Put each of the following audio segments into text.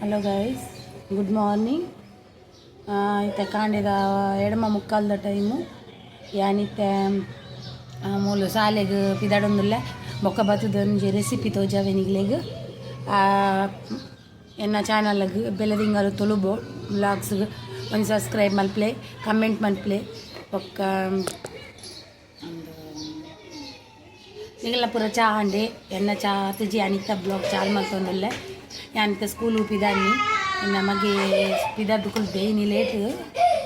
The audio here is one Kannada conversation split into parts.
Hello guys, good morning. ಇತ್ತೆ ಕಾಂಡೆದ ಎಡಮ ಮುಕ್ಕಾಲ್ದ ಟೈಮು ಯಾನಿತ್ತೆ ಮೂಲು ಶಾಲೆಗೆ ಪಿದಾಡೊಂದುಲ್ಲ ಬೊಕ್ಕ ಬತ್ತದೊಂಜಿ ರೆಸಿಪಿ ತೋಜಾವೆ ನಿಗ್ಲೆಗ್ ಎನ್ನ ಚಾನಲ್ಗೆ ಬೆಲ್ಲದಿಂಗರು ತೊಳುಬೋ ವ್ಲಾಗ್ಸ್ಗೆ ಒಂದು ಸಬ್ಸ್ಕ್ರೈಬ್ ಮಲ್ಪ್ಲೆ, ಕಮೆಂಟ್ ಮಲ್ಪ್ಲೆ. ಬೊಕ್ಕ ನಿಗಲ ಪೂರ ಚಾ ಅಂಡೆ ಎನ್ನ ಚಾ ತುಜಿ ಅನಿತ ಬ್ಲಾಗ್ ಚಾಲ್ ಮಲ್ತೊಂದುಲ್ಲೆ ಯಾನಿತ ಸ್ಕೂಲು ಪಿದಾನಿ ನಮಗೆ ಪಿದಾರ್ದು ಕುಲ್ದೆ ಇನಿ ಲೇಟ್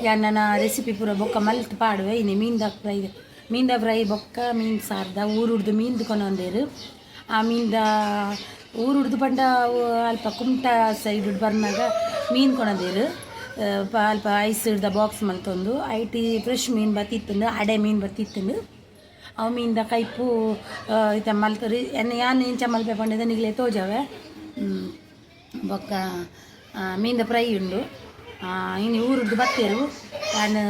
ಯಾನ ರೆಸಿಪಿ ಪೂರ ಬೊಕ್ಕ ಮಲ್ತ್ ಪಾಡುವೆ ಇನಿ ಮೀನ್ದ ಫ್ರೈ ಬೊಕ್ಕ ಮೀನು ಸಾರ್ದ ಊರುಡ್ದು ಮೀನ್ದು ಕೊನೊಂದೇರು ಆ ಮೀನ್ದ ಊರುಡ್ದು ಪಂಡ ಅಲ್ಪ ಕುಮಟ ಸೈಡ್ ಬರ್ನಾಗ ಮೀನು ಕೊನೊಂದೇರು ಅಲ್ಪ ಐಸ್ ಇಡ್ದ ಬಾಕ್ಸ್ ಮಲ್ತೊಂದು ಐಟಿ ಫ್ರೆಶ್ ಮೀನು ಬತ್ತಿತ್ತುಂಡು ಅಡೆ ಮೀನು ಬತ್ತಿತ್ತುಂಡು ಅವು ಮೀನ್ದ ಕೈಪು ಇತ ಮಲ್ತರಿ ಯಾನು ಇಂಚ ಮಲ್ಪೆ ಪಂಡದ ನಿಗ್ಲೆ ತೋಜಾವೆ. ಬೊಕ್ಕ ಮೀನ್ದ ಫ್ರೈ ಉಂಡು ಇನ್ನು ಊರುದ್ದು ಬತ್ತೇರು ನಾನು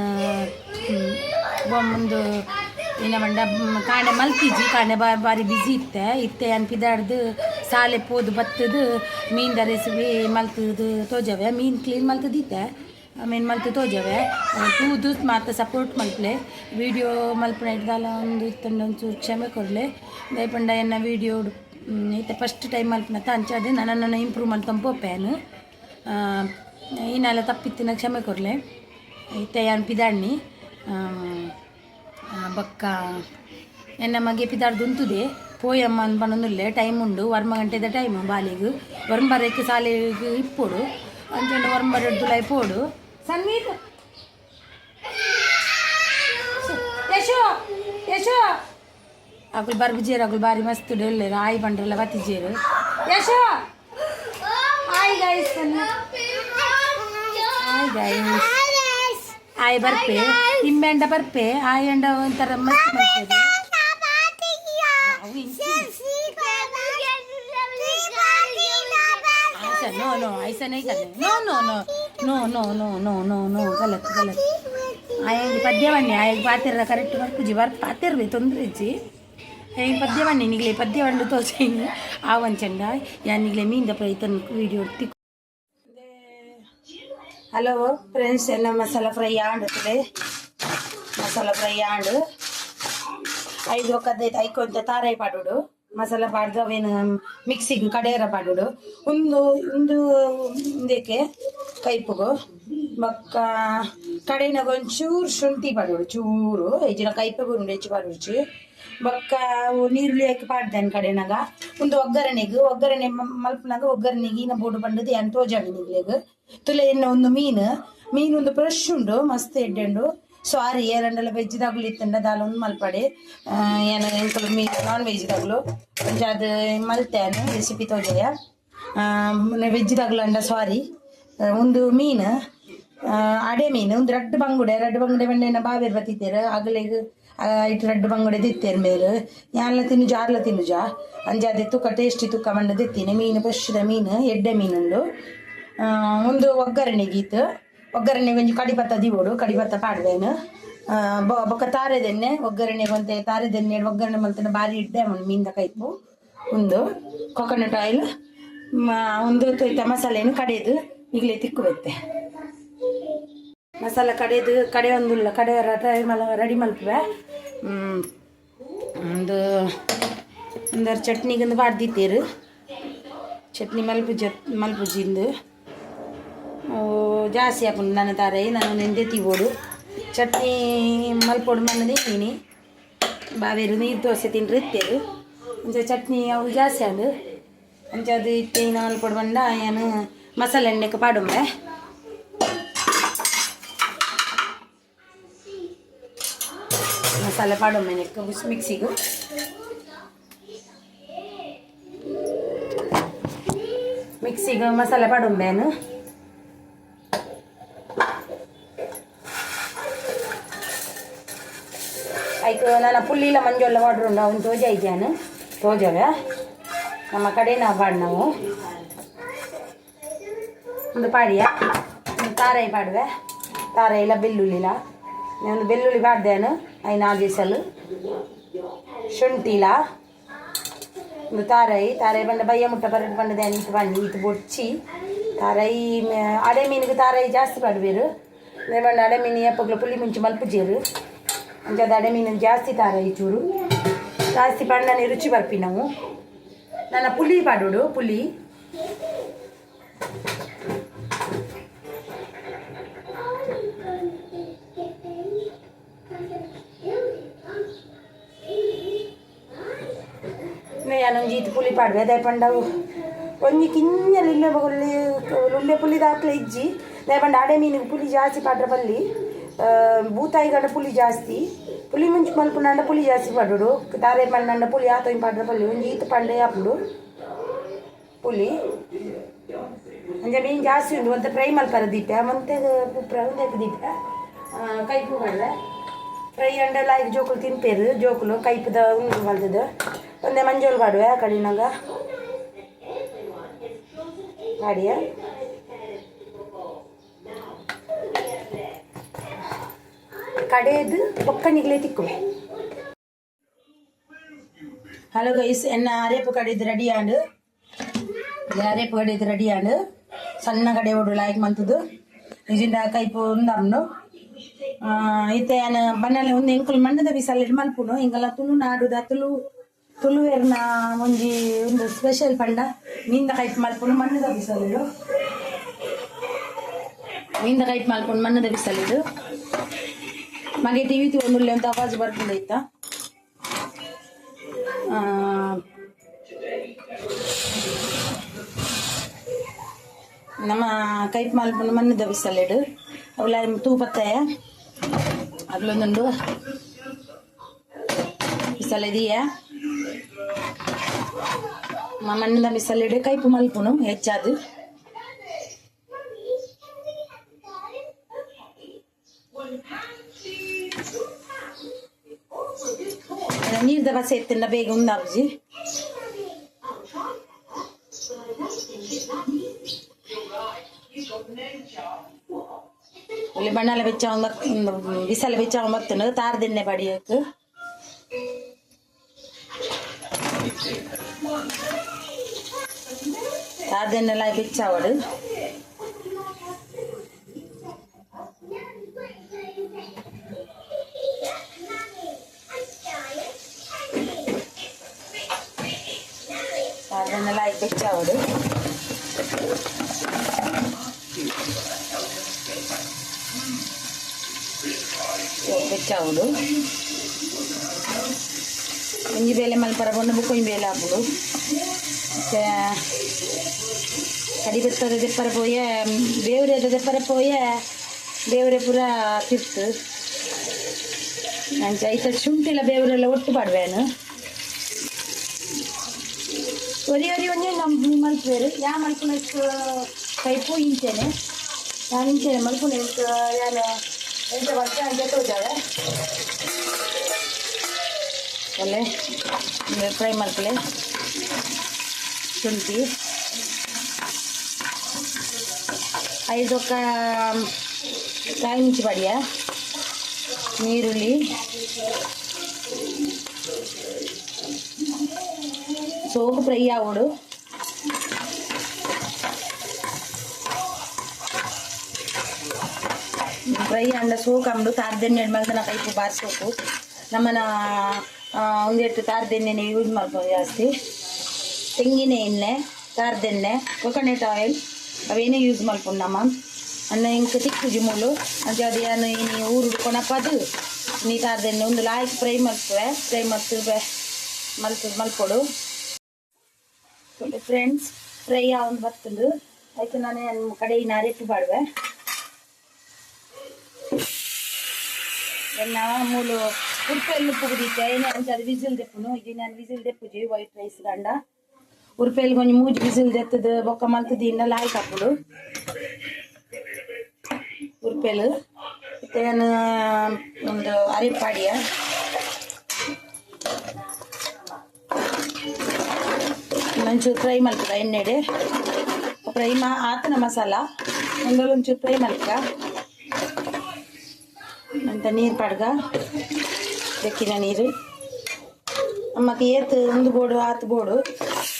ಒಂದು ಇನ್ನ ಮಂಡ ಕಾಂಡೆ ಮಲ್ತಿಜಿ ಕಾಂಡೆ ಬಾರಿ ಬಿಸಿ ಇತ್ತೆ ಅನ್ ಪಿದಾಡ್ದು ಸಾಲೆ ಪೋದು ಬತ್ತದು ಮೀನ್ದ ರೆಸಿಪಿ ಮಲ್ತದು ತೋಜವೆ ಮೀನು ಕ್ಲೀನ್ ಮಲ್ತದಿತ್ತೆ ಮೀನು ಮಲ್ತು ತೋಜವೆ ತೂದು ಮಾತ್ರ ಸಪೋರ್ಟ್ ಮಲ್ಪಲೆ ವೀಡಿಯೋ ಮಲ್ಪನ ಇಡ್ದಲ್ಲ ಒಂದು ಇತ್ತಂಡು ಒಂಚೂರು ಕ್ಷಮೆ ಕೊಡಲೆ ದಯಪಂಡ ಎನ್ನ ವೀಡಿಯೋ ಇತ್ತೆ ಫಸ್ಟ್ ಟೈಮ್ ಮಲ್ಪನತ್ತ ಅಂಚಾದೆ ನನ್ನನ್ನು ಇಂಪ್ರೂವ್ ಮಲ್ತಂದು ಪೋಪೇನು ಈನೆಲ್ಲ ತಪ್ಪಿತ್ತಿನ ಕ್ಷಮೆ ಕೊಡಲೆ ಇತ್ತೆ ಯಾನು ಪಿದಾಡ್ನಿ ಬೊಕ್ಕ ಎನ್ನ ಮಗೆ ಪಿದಾಡ್ದು ಉಂತುದೆ ಪೋಯಮ್ಮ ಅಂತ ಪನ್ನೊಂದುಲ್ಲೆ ಟೈಮ್ ಉಂಡು ವರ್ಮ ಗಂಟೆದ ಟೈಮು ಬಾಲಿಗೆ ವರ್ಂಬರಕ್ಕೆ ಸಾಲೆಗೆ ಇಪ್ಪೋಡು ಅಂಚಂಡು ವರ್ಂಬರಡ್ದುಲೈ ಪೋಡು ಸಂಗೀತ ಯಶೋ ಯಶೋ ಅಕುಲು ಬರ್ಬುಜೇರು ಅಕುಲು ಬಾರಿ ಮಸ್ತ್ ಒಳ್ಳೆರು ಆಯ್ ಪಂಡ್ರೆಲ್ಲ ಬತ್ತಿಜೇರು ಯಶೋ ಆಯ್ ಗೈಸ್ ಆಯ್ ಗೈಸ್ ಆಯ್ ಬರ್ಪೆ ನಿಂಬೆಂಡ ಬರ್ಪೆ ಆಯ್ ಎಂಡ ಒಂಥರ ಮಸ್ತ್ ಮಾಡ್ತೇವೆ नो नो ऐसा नहीं करना no no no no no no no no no गलत गलत आएंगे पद्यवन्नी आएंगे पातिर करेक्ट वर्क वर्क पातिर ತೊಂದರೆ ಇಜ್ಜಿ ಏನು ಪದ್ಯವನ್ನಿ ನಿಗಲೆ ಪದ್ಯವಂಡು ತೋರಿಸಿ ಆ ಒಂಚಂಡ ಯಾನ್ ನಿಗಲೆ ಮೀನ್ದ ಫ್ರೈ ತನ್ನ ವಿಡಿಯೋ ತಿಕ್. ಹಲೋ ಫ್ರೆಂಡ್ಸ್, ಎಲ್ಲ ಮಸಾಲ ಫ್ರೈ ಆಂಡುತ್ತದೆ ಮಸಾಲ ಫ್ರೈ ಆಂಡು 5 ಒಕ್ಕದೈತೆ ಐಕೊಂತ ತಾರೈ ಪಾಡುಡು ಮಸಾಲ ಪಾಡ್ದು ಅವೇನು ಮಿಕ್ಸಿಗೆ ಕಡೆಯರ ಪಾಡುಡು ಒಂದು ಇದಕ್ಕೆ ಕೈಪುಗು ಬೊಕ್ಕ ಕಡೆನಾಗ ಒಂಚೂರು ಶುಂಠಿ ಪಾಡುಡು ಚೂರು ಹೆಚ್ಚಿನ ಕೈಪುಗು ಉಂಡು ಹೆಚ್ಚು ಪಾಡುಚು ಬೊಕ್ಕ ನೀರುಳ್ಳಿ ಹಾಕಿ ಪಾಡ್ದೇನು ಕಡೆನಾಗ ಒಂದು ಒಗ್ಗರಣೆ ಮಲ್ಪನಾಗ ಒಗ್ಗರಣೆಗೆ ಇನ್ನ ಬೋಡು ಬಂಡದು ಏನು ತೋಜಾಡಿ ನಿಗ್ಲೆಗ್ ತುಲೆ ಇನ್ನ ಒಂದು ಮೀನು ಒಂದು ಫ್ರೆಶ್ ಉಂಡು ಮಸ್ತ್ ಎಡ್ಡೆಂಡು ಸಾರಿ ಏರಂಡೆಲ್ಲ ವೆಜ್ದಾಗ್ಲು ಇತ್ತಂಡ ದಾಲ್ ಒಂದು ಮಲ್ಪಡೆ ಏನು ಎಂಕಲು ಮೀನು ನಾನ್ ವೆಜ್ದಾಗ್ಲು ಒಂಚ ಅದು ಮಲ್ತೇನು ರೆಸಿಪಿ ತೋಜೆಯ ವೆಜ್ದಾಗ್ಲು ಅಂಡ ಸಾರಿ ಒಂದು ಮೀನು ಅಡೆ ಮೀನು ಒಂದು ರಡ್ಡು ಬಂಗುಡೆ ಬಂಡೆನ ಬಾವೇರು ಬತ್ತಿತ್ತೇರು ಅಗಲಿಗೆ ಇಟ್ಟು ರಡ್ಡು ಬಂಗುಡೆ ತಿತ್ತೇರು ಮೇರು ಯಾನ್ಲ ತಿನ್ನುಜ ಅಂಜಾದೆ ತುಕ್ಕ ಟೇಸ್ಟಿ ತುಕ್ಕ ಮಂಡ ತಿತ್ತೀನಿ ಮೀನು ಫ್ರೆಶ್ದ ಮೀನು ಎಡ್ಡೆ ಮೀನುಂಡು ಒಂದು ಒಗ್ಗರಣೆಗೀತು ಒಗ್ಗರಣೆ ಒಂಜಿ ಕಡಿಪತ್ತ ದಿವೋಡು ಕಡಿಪತ್ತ ಪಾಡ್ದೇನು ಬೊಕ್ಕ ತಾರೆದೆಣ್ಣೆ ಒಗ್ಗರಣೆಗೆ ಒಂತೆ ತಾರೆದೆಣ್ಣೆ ಒಗ್ಗರಣೆ ಮಲ್ತನ ಬಾರಿ ಇಡ್ಡೆ ಮೀನ್ದ ಕೈಪು ಒಂದು ಕೊಕೊನಟ್ ಆಯಿಲ್ ಒಂದು ತೊಯ್ತ ಮಸಾಲೆಯನ್ನು ಕಡೆದು ಈಗಲೇ ತಿಕ್ಕುಬತ್ತೆ ಮಸಾಲ ಕಡೆ ಒಂದುಲ್ಲ ಕಡೆ ರೆಡಿ ಮಲ್ಪುವೆ ಒಂದರ ಚಟ್ನಿಗೊಂದು ಬಾಡ್ದಿತ್ತೇರು ಚಟ್ನಿ ಮಲ್ಪುಜಿಂದು ಜಾಸ್ತಿ ಹಾಕೊಂಡು ನನ್ನ ತಾರೆ ನಾನು ನೆಂದೆ ತಿಬೋಡು ಚಟ್ನಿ ಮಲ್ಪೊಡು ಮಣ್ಣದೇ ತಿನ್ನಿ ಬಾವೇರು ನೀರು ದೋಸೆ ತಿಂದ್ರೆ ಇತ್ತೇರು ಅಂಚ ಚಟ್ನಿ ಅವು ಜಾಸ್ತಿ ಅದು ಅಂಚ ಅದು ಇತ್ತೇನ ಮಲ್ಪೊಡು ಬಂಡ ಏನು ಮಸಾಲೆ ಎಣ್ಣೆಗೆ ಪಾಡೊಮ್ಮೆ ಮಸಾಲೆ ಪಾಡೊಮ್ಮೆ ನೆಕ್ಕ ಮಿಕ್ಸಿಗೂ ಮಸಾಲೆ ಪಾಡೊಮ್ಮೆನು ಐಕ್ ನನ್ನ ಪುಲ್ಲಿಲ ಮಂಜೊಲ್ಲ ವಾಡ್ರುಂಡು ಅವನು ತೋಜವೆ ನಮ್ಮ ಕಡೆ ನಾವು ಪಾಡು ನಾವು ಒಂದು ಪಾಡಿಯ ತಾರೈ ಪಾಡುವೆ ತಾರೈಲ ಬೆಳ್ಳುಳ್ಳಿಲ ಒಂದು ಬೆಳ್ಳುಳ್ಳಿ ಪಾಡ್ದೇನು ಐನು ಆದೇಸಲು ಶುಂಠಿಲ ಒಂದು ತಾರೈ ಬಂಡ ಬಯ್ಯ ಮುಟ್ಟ ಪರಡು ಬಂಡದ ಈತು ಬಣ್ಣಿ ಈತು ಬೊಚ್ಚಿ ತಾರಾಯಿ ಅಡೆ ಮೀನಿಗೆ ತಾರಾಯಿ ಜಾಸ್ತಿ ಪಡ್ಬೇರು ಲೇಬಂಡ ಅಡೆ ಮೀನು ಎಪ್ಪಗ್ಲು ಪುಲಿ ಮುಂಚೆ ಮಲ್ಪುಜೇರು ಅಂಚದ ಅಡೆ ಮೀನು ಜಾಸ್ತಿ ತಾರಾಯಿ ಚೂರು ಜಾಸ್ತಿ ಪಂಡನೆ ರುಚಿ ಬರ್ಪಿ ನಾವು ನನ್ನ ಪುಲಿ ಪಾಡುಡು ಪುಲಿ ಯಾನೊಂಜೀತು ಪುಲಿ ಪಾಡುವೆ ಅದೇ ಪಂಡವು ಒಂಜಿ ಕಿಂಜಲ್ ಇಲ್ಲೇ ಲುಂಬೆ ಪುಲಿ ದಾಖಲೆ ಇಜ್ಜಿ ಲೇಪಂಡ ಅಡೆ ಮೀನಿಗೆ ಪುಲಿ ಜಾಸ್ತಿ ಪಾಡ್ರ ಬಲ್ಲಿ ಬೂತಾಯಿ ಗಂಡ ಪುಲಿ ಜಾಸ್ತಿ ಪುಲಿ ಮುಂಚೆ ಮಲ್ಪುಂಡ ಪುಲಿ ಜಾಸ್ತಿ ಪಡುಡು ತಾರೆ ಮಣ್ಣಂಡ ಪುಲಿ ಆತೊಂದು ಪಾಡ್ರ ಬಲ್ಲಿ ಒಂಜಿ ಈತು ಪಂಡೆ ಹಾಪುಡು ಪುಲಿ ಅಂಜೆ ಮೀನು ಜಾಸ್ತಿ ಉಂಟು ಒಂದು ಫ್ರೈ ಮಲ್ಪರ ದೀಪ ಮತ್ತೆ ಒಂದಕ್ಕೆ ದೀಪ ಕೈಪು ಮಾಡ್ರೆ ಫ್ರೈ ಅಂಡೆಲ್ಲ ಈಗ ಜೋಕುಲು ತಿನ್ಪೇರು ಜೋಕುಲು ಕೈಪದ ಉಂಡು ಮಲ್ತದ ಒಂದೇ ಮಂಜೋಲು ಪಾಡುವೆ ಆ ಕಡೆನಾಗ ಗಾಡಿಯ ಕಡೆಯದು ಒಕ್ಕಣಿಗ್ಲೇ ತಿಕ್ಕುವೆ ಹಲೋ ಗೈಸ್ ಎನ್ನ ಅರೇಪು ಕಡೆದು ರೆಡಿ ಆಂಡು ಅರೇಪು ಕಡೆದು ರೆಡಿ ಆಂಡು ಸಣ್ಣ ಕಡೆ ಓಡು ಲಾಯ್ಕ್ ಮಂತದ್ದು ನಿಜಿಂದ ಕೈಪು ಉಂದಮ್ನು ಇತ್ತೆ ನಾನು ಬನ್ನಲೆ ಒಂದು ಎಂಕುಲು ಮಣ್ಣದ ಬಿಸಲ್ಲಿ ಮಲ್ಪುನು ಹಿಂಗೆಲ್ಲ ತುಳು ನಾಡುದ ತುಳುವೆರ್ನ ಒಂಜಿ ಒಂದು ಸ್ಪೆಷಲ್ ಪಂಡ ಮೀನ್ದ ಕೈಪ್ ಮಲ್ಪುನು ಮಣ್ಣದ ಬಿಸಲಿಡು ಮೀನ್ದ ಕೈಪ್ ಮಲ್ಪುನು ಮಣ್ಣದ ಬಿಸಲಿಡು ಮಗೆ ಟಿವಿ ತಗೊಂಡುಳ್ಳೆ ಅಂತ ಆವಾಜ್ ಬರ್ಕೊಂಡೈತ ನಮ್ಮ ಕೈಪ್ ಮಲ್ಪುನು ಮಣ್ಣದ ಬಿಸಲಿಡು ಅವಳ ತೂಪತ್ತಾಯ ಅಗ್ಲೊಂದುಂಡು ಬಿಸಲಿದೀಯ ಮಣ್ಣದ ಬಿಸಲಿಡು ಕೈಪು ಮಲ್ಪುನು ಹೆಚ್ಚಾದು ನೀರ್ದ ಬಸ ಎತ್ತಿಂದ ಬೇಗ ಉಂದಾಬುಜಿ ಒಳ್ಳೆ ಬಣ್ಣಲ ಬೆಚ್ಚ ಒಂದು ಬಿಸಲ ಬೆಚ್ಚ ಬರ್ತನು ತಾರದೆಣ್ಣೆ ಬಡಿಯಕ್ಕೆ ತಾರದೆಣ್ಣೆಲ್ಲ ಬೆಚ್ಚಾವಡು ತಾರದೆಣ್ಣೆಲ್ಲ ಬೆಚ್ಚಾವಡು ಬೆಚ್ಚಾವಡು ಒಂಜಿ ಬೇಲೆ ಮಲ್ಪರ ಬೊಂಡು ಬುಕ್ಕೊಂಜಿ ಬೇಲೆ ಹಾಕುಡು ಮತ್ತೆ ಕಡಿ ಬೆತ್ತದ ದೆಪ್ಪರೆ ಪೋಯೆ ಬೇವ್ರೆದ ದೆಪ್ಪರೆ ಪೋಯೆ ಬೇವ್ರೆ ಪೂರ ತಿರ್ತು ಅಂಚ ಐತ ಶುಂಠಿಲ ಬೇವ್ರೆಲ್ಲ ಒಟ್ಟು ಪಾಡ್ವೇನು ಒರಿ ಒಂಜೆ ನಮ್ಮ ಮಲ್ಪೇರು ಯಾ ಮಲ್ಪುನ ಕೈಪು ಇಂಚೆನೆ ನಾನು ಇಂಚೆನೆ ಮಲ್ಪುನ ಯಾನು ಎಂತ ವರ್ಷ ಹಂಗೆ ತೋಜಾವೆ ಒಳ್ಳೆ ಫ್ರೈ ಮಲ್ಪಲೆ ಶುಂಠಿ 5 ಕಾಯಿ ಮುಂಚಿ ಪಡಿಯ ನೀರುಳ್ಳಿ ಸೋಗು ಫ್ರೈ ಆವೋಡು ಫ್ರೈ ಅಂಡ ಸೋಕಂಡು ತಾರದೆಣ್ಣೆ ಮಲ್ದನ ಕೈಪು ಬಾರಿಸೋಕು ನಮ್ಮನ ಒಂದೆಟ್ಟು ತಾರದೆಣ್ಣೆನೆ ಯೂಸ್ ಮಾಡ್ಬೋದು ಜಾಸ್ತಿ ತೆಂಗಿನ ಎಣ್ಣೆ ತಾರದೆಣ್ಣೆ ಕೊಕೊನೆಟ್ ಆಯಿಲ್ ಅವೇನೇ ಯೂಸ್ ಮಾಡ್ಕೊಂಡು ನಮ್ಮ ಅನ್ನ ಹಿಂಗೆ ತಿಕ್ಕುಜಿ ಮೂಲು ಅದು ಅದೇನು ಇನ್ನು ಊರು ಕೊನಪ್ಪದು ನೀ ತಾರದೆಣ್ಣೆ ಒಂದು ಲಾಯ್ಕ್ ಫ್ರೈ ಮಾಡ್ತೇವೆ ಫ್ರೈ ಮಾಡ್ತೇವೆ ಮಲ್ಪೊಡು ಫ್ರೆಂಡ್ಸ್ ಫ್ರೈ ಒಂದು ಬರ್ತಂದು ಅದಕ್ಕೆ ನಾನು ನನ್ನ ಕಡೆ ನಾರೆಟ್ಟು ಬಾಡುವೆ ಎನ್ನ ಮೂಲು ಉರ್ಪೆಲ್ಲು ಪುಗುದಿತ್ತೆ ಏನೇ ಅಂತ ಅದು ವಿಸಿಲ್ ದೆಪ್ಪುನು ಇದು ನಾನು ವಿಸಿಲ್ ದೆಪ್ಪುಜಿ ವೈಟ್ ರೈಸ್ ಗಂಡ ಉರ್ಪೆಲ್ ಕೊಂಚ ಮೂಜಿ ವಿಸಿಲ್ ದೆತ್ತದು ಬೊಕ್ಕ ಮಲ್ತದು ಇನ್ನೆಲ್ಲ ಆಯ್ತು ಹಾಕುಡು ಉರ್ಪೆಲು ಮತ್ತೆ ನಾನು ಒಂದು ಅರೆಪಾಡಿಯ ಒಂಚೂರು ಫ್ರೈ ಮಲ್ಕ ಎಣ್ಣೆಡೆ ಫ್ರೈ ಆತನ ಮಸಾಲ ಒಂಚೂರು ಫ್ರೈ ಮಲ್ಕ ಅಂತ ನೀರು ಪಡ್ಗ ಬೆಕ್ಕಿನ ನೀರು ನಮ್ಮಕ್ಕೆ ಏತ್ ಒಂದು ಬೋಡು ಆತು ಬೋಡು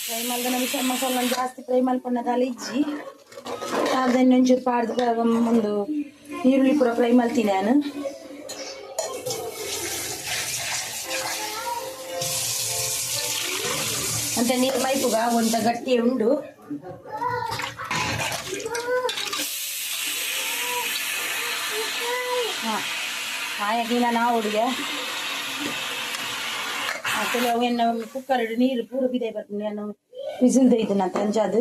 ಫ್ರೈ ಮಲ್ದ ನಮಗೆ ಮಸಾಲ ಜಾಸ್ತಿ ಫ್ರೈ ಮಲ್ಪಣ್ಣದಲ್ಲಿ ಇಜ್ಜಿ ಸಾರ್ದನ್ನ ಒಂಚೂರು ಪಾಡ್ದು ಒಂದು ಈರುಳ್ಳಿ ಪೂರ ಫ್ರೈ ಮಾಡ್ತೀನಿ ನಾನು. ಅಂತ ನೀರು ಮೈಪುಗ ಒಂದ ಗಟ್ಟಿ ಉಂಡು ಆಯಗಿನ ನಾವು ಹುಡುಗ ಕೆಲವು ಎನ್ನ ಕುಕ್ಕರ್ ನೀರು ಪೂರ ಬಿದೆ ಬರ್ತೀನಿ ನಾನು ವಿಸಿಲ್ ತೆಯ್ದು ನಾನು ತಂಜಾದು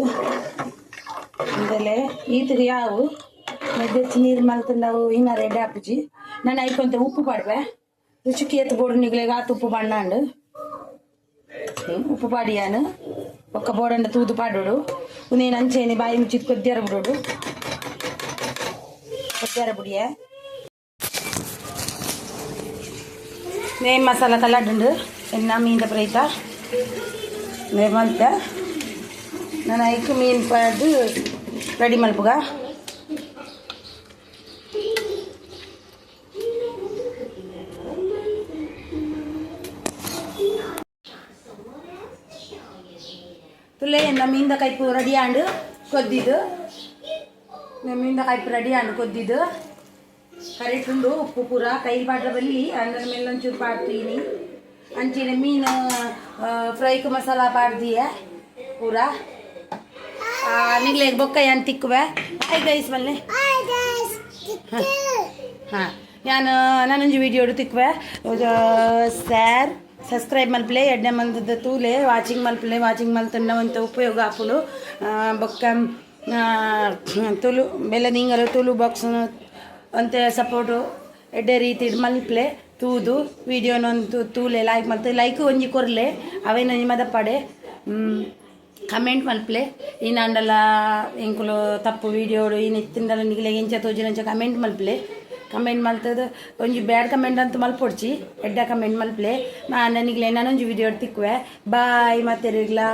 ಇಂದಲೇ ಈತಿಗೆ ಯಾವು ಮೆದ್ದೆಚ್ಚಿ ನೀರು ಮಲ್ತಂಡವು ಇನ್ನ ರೆಡಿ ಹಾಪುಜಿ ನಾನು ಐಕೊಂತ ಉಪ್ಪು ಪಾಡ್ವೆ ರುಚಿಗೆ ಎತ್ತು ಬೋಡು ನಿಗ್ಲೆಗೆ ಆತು ಉಪ್ಪು ಬಣ್ಣಂಡು ಉಪ್ಪು ಪಾಡಿಯಾನು ಒಕ್ಕ ಬೋಡಂಡ ತೂದು ಪಾಡೋಡು ಉನೇನು ಅಂಚೇನಿ ಬಾಯಿ ಮುಚ್ಚಿದ್ ಕೊದ್ದಿಯಾರ ಬಿಡೋಡು ಕೊದ್ದಿಯಾರ ಬಿಡಿಯ ನೇಮ್ ಮಸಾಲ ಕಲ್ಲಾಡುಂಡು ಎನ್ನ ಮೀನ್ ಪ್ರೈತ ನೇ ಮಲ್ತ ನಾನು ಐಕು ಮೀನು ಪಾಡು ರೆಡಿ ಮಲ್ಪುಗ ತುಲೆ ನಮ್ಮಿಂದ ಕೈಪು ರೆಡಿ ಆಂಡು ಕೊದ್ದಿದ್ದು ನಮ್ಮಿಂದ ಕೈಪು ರೆಡಿ ಆಂಡು ಕೊದ್ದಿದ್ದು ಕರೆಕ್ಟ್ ಉಂಡು ಉಪ್ಪು ಪೂರ ಕೈಲಿ ಪಾಡ್ರ ಬಲ್ಲಿ ಅಂದ್ರ ಮೇಲೆ ಒಂಚೂರು ಪಾಡ್ತೀನಿ ಅಂಚಿನ ಮೀನು ಫ್ರೈಕ್ ಮಸಾಲ ಪಾಡ್ದಿಯ ಪೂರ ನಿಗ್ಲೆಗೆ ಬೊಕ್ಕಯ್ಯ ಅಂತ ತಿಕ್ಕುವೆ ಐ ಗೈಸ್ ಮಲ್ಲೆ ಹಾಂ ನಾನೊಂದು ವಿಡಿಯೋ ತಿಕ್ಕುವೆ ಸ್ಯಾರ್ ಸಬ್ಸ್ಕ್ರೈಬ್ ಮಲ್ಪಲೆ ಎಡ್ಡೆ ಮಂದದ ತೂಲೆ ವಾಚಿಂಗ್ ಮಲ್ತನ್ನ ಒಂದು ಉಪಯೋಗ ಹಾಪುಡು ಬೊಕ್ಕ ತುಳು ಬೆಲ್ಲ ನಿಂಗಲು ತುಳು ಬಾಕ್ಸ್ ಅಂತ ಸಪೋರ್ಟು ಎಡ್ಡೆ ರೀತಿ ಮಲ್ಪಲೆ ತೂದು ವಿಡಿಯೋನೊಂದು ತೂಲೆ ಲೈಕ್ ಒಂಜಿ ಕೊರ್ಲೆ ಅವೇನು ನಿಮ್ಮದ ಪಡೆ ಕಮೆಂಟ್ ಮಲ್ಪಲೆ ಇನ್ನಂಡಲ ಎಂಕುಲು ತಪ್ಪು ವಿಡಿಯೋಡು ಇನ್ನು ತಿಂದಲ ನಿಗಲೆ ಎಂಚ ತೋಜಿನಂಚ ಕಮೆಂಟ್ ಮಲ್ಪಲೆ ಕಮೆಂಟ್ ಮಲ್ತದ ಒಂಜಿ ಬ್ಯಾಡ್ ಕಮೆಂಟ್ ಅಂತ ಮಲ್ಪೊಡ್ಚಿ ಎಡ್ಡ ಕಮೆಂಟ್ ಮಲ್ಪಲೆ ನನಗೆ ನಾನೊಂಜಿ ವಿಡಿಯೋ ತಿಕ್ಕುವೆ ಬಾಯ್ ಮತ್ತೆ ಇರ್ಲಾ.